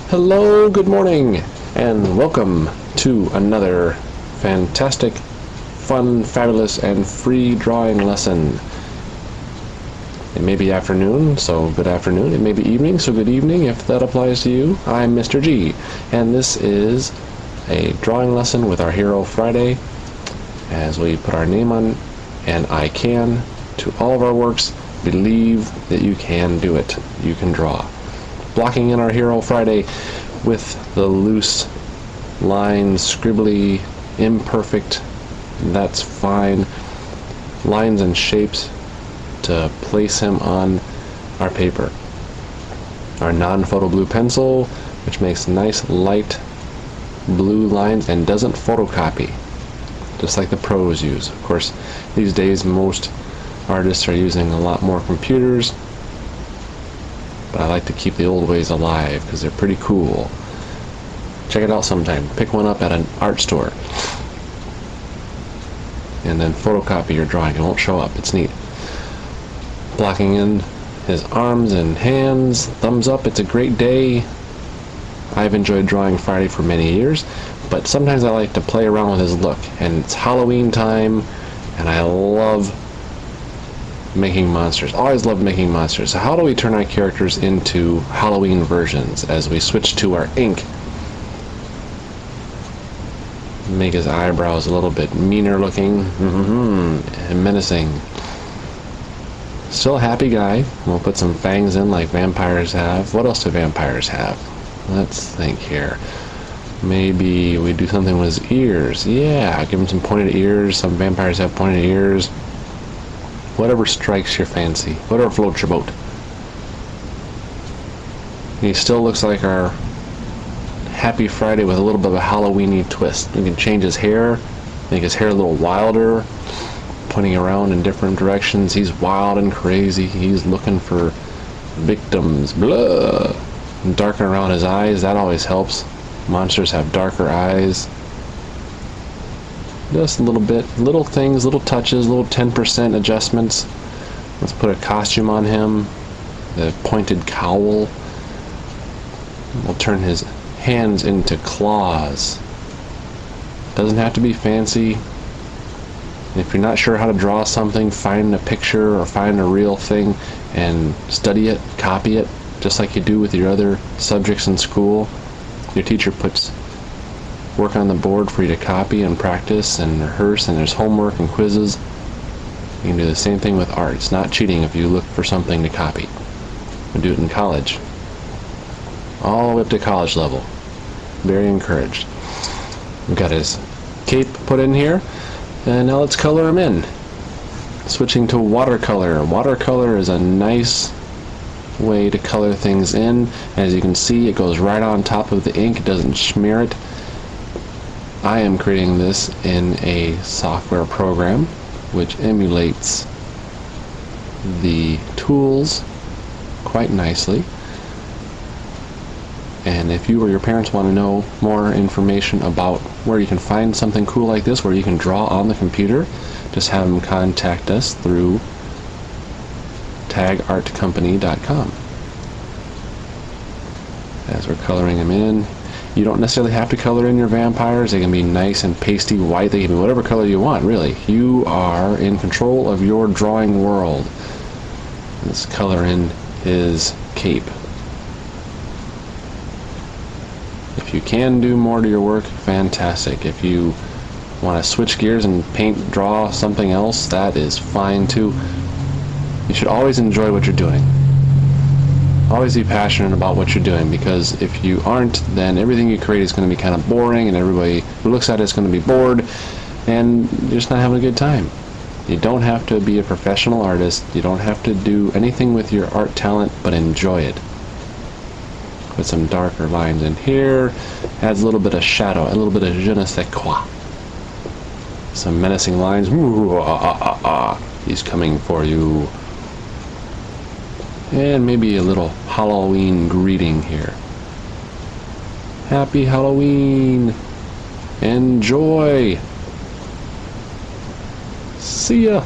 Hello, good morning, and welcome to another fantastic, fun, fabulous, and free drawing lesson. It may be afternoon, so good afternoon. It may be evening, so good evening, if that applies to you. I'm Mr. G, and this is a drawing lesson with our hero Friday, as we put our name on and I can to all of our works. Believe that you can do it. You can draw. Blocking in our hero Friday with the loose lines, scribbly, imperfect, that's fine, lines and shapes to place him on our paper. Our non-photo blue pencil, which makes nice light blue lines and doesn't photocopy, just like the pros use. Of course, these days most artists are using a lot more computers, but I like to keep the old ways alive because they're pretty cool. Check it out sometime. Pick one up at an art store and then photocopy your drawing. It won't show up. It's neat. Blocking in his arms and hands. Thumbs up. It's a great day. I've enjoyed drawing Friday for many years, but sometimes I like to play around with his look. And it's Halloween time, and I love making monsters. Always loved making monsters. So how do we turn our characters into Halloween versions as we switch to our ink? Make his eyebrows a little bit meaner looking and menacing. Still a happy guy. We'll put some fangs in like vampires have. What else do vampires have? Let's think here. Maybe we do something with his ears. Yeah, give him some pointed ears. Some vampires have pointed ears. Whatever strikes your fancy, whatever floats your boat. He still looks like our Happy Friday with a little bit of a Halloween-y twist. We can change his hair, make his hair a little wilder, pointing around in different directions. He's wild and crazy. He's looking for victims. Blah! And darken around his eyes, that always helps. Monsters have darker eyes. Just a little bit, little things, little touches, little 10% adjustments. Let's put a costume on him, the pointed cowl. We'll turn his hands into claws. Doesn't have to be fancy. If you're not sure how to draw something, find a picture or find a real thing and study it, copy it, just like you do with your other subjects in school. Your teacher puts work on the board for you to copy and practice and rehearse, and there's homework and quizzes. You can do the same thing with art. It's not cheating if you look for something to copy. We do it in college. All the way up to college level. Very encouraged. We've got his cape put in here, and now let's color him in. Switching to watercolor. Watercolor is a nice way to color things in. As you can see, it goes right on top of the ink. It doesn't smear it. I am creating this in a software program which emulates the tools quite nicely. And if you or your parents want to know more information about where you can find something cool like this, where you can draw on the computer, just have them contact us through TAGArtCompany.com. As we're coloring them in, you don't necessarily have to color in your vampires. They can be nice and pasty white. They can be whatever color you want, really. You are in control of your drawing world. Let's color in his cape. If you can do more to your work, fantastic. If you want to switch gears and draw something else, that is fine too. You should always enjoy what you're doing. Always be passionate about what you're doing, because if you aren't, then everything you create is going to be kind of boring, and everybody who looks at it is going to be bored, and you're just not having a good time. You don't have to be a professional artist. You don't have to do anything with your art talent, but enjoy it. Put some darker lines in here. Adds a little bit of shadow, a little bit of je ne sais quoi. Some menacing lines. Ooh, he's coming for you. And maybe a little Halloween greeting here. Happy Halloween! Enjoy! See ya!